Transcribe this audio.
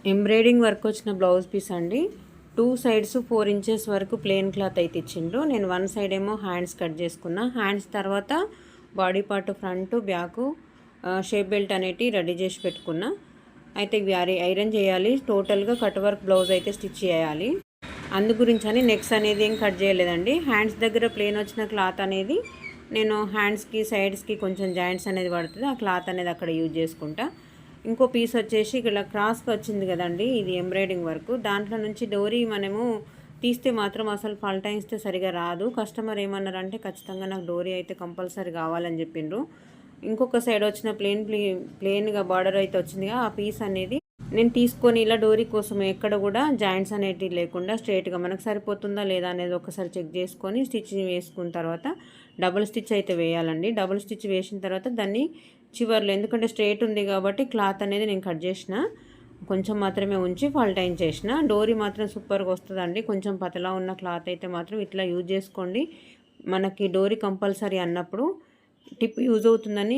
Embroidering work వచ్చిన blouse piece అండి. 2 sides 4 inches వరకు ప్లెయిన్ క్లాత్ అయితే ఇచ్చిండ్రు. నేను 1 సైడ్ ఏమో హ్యాండ్స్ కట్ చేసుకున్నా. హ్యాండ్స్ తర్వాత body part front back shape belt అనేటి రెడీ చేసి పెట్టుకున్నా. అయితే ఇవి ఐరన్ చేయాలి. టోటల్గా కట్ వర్క్ బ్లౌజ్ అయితే స్టిచ్ చేయాలి. అందు గురించి అని నెక్స్ అనేది ఏం కట్ చేయలేదండి. హ్యాండ్స్ దగ్గర ప్లెయిన్ వచ్చిన క్లాత్ అనేది నేను హ్యాండ్స్కి సైడ్స్కి కొంచెం జాయింట్స్ అనేది పడుతుంది. ఆ క్లాత్ అనేది అక్కడ యూజ్ చేసుకుంటా. ఇంకో పీస్ వచ్చేసి ఇలా క్రాస్గా వచ్చింది కదండి, ఇది ఎంబ్రాయిడింగ్ వర్క్. దాంట్లో నుంచి డోరీ మనము తీస్తే మాత్రం అసలు ఫల్టాయిస్తే సరిగా రాదు. కస్టమర్ ఏమన్నారంటే ఖచ్చితంగా నాకు డోరీ అయితే కంపల్సరీ కావాలని చెప్పిండ్రు. ఇంకొక సైడ్ వచ్చిన ప్లెయిన్గా బార్డర్ అయితే వచ్చిందిగా, ఆ పీస్ అనేది నేను తీసుకొని ఇలా డోరీ కోసం ఎక్కడ కూడా జాయింట్స్ అనేటివి లేకుండా స్ట్రైట్గా మనకు సరిపోతుందా లేదా అనేది ఒకసారి చెక్ చేసుకొని స్టిచ్ వేసుకున్న తర్వాత డబుల్ స్టిచ్ అయితే వేయాలండి. డబుల్ స్టిచ్ వేసిన తర్వాత దాన్ని చివర్లో, ఎందుకంటే స్ట్రైట్ ఉంది కాబట్టి క్లాత్ అనేది నేను కట్ చేసిన, కొంచెం మాత్రమే ఉంచి ఫాల్టైన్ చేసిన. డోరీ మాత్రం సూపర్గా వస్తుందండి. కొంచెం పతలా ఉన్న క్లాత్ అయితే మాత్రం ఇట్లా యూజ్ చేసుకోండి. మనకి డోరీ కంపల్సరీ అన్నప్పుడు టిప్ యూజ్ అవుతుందని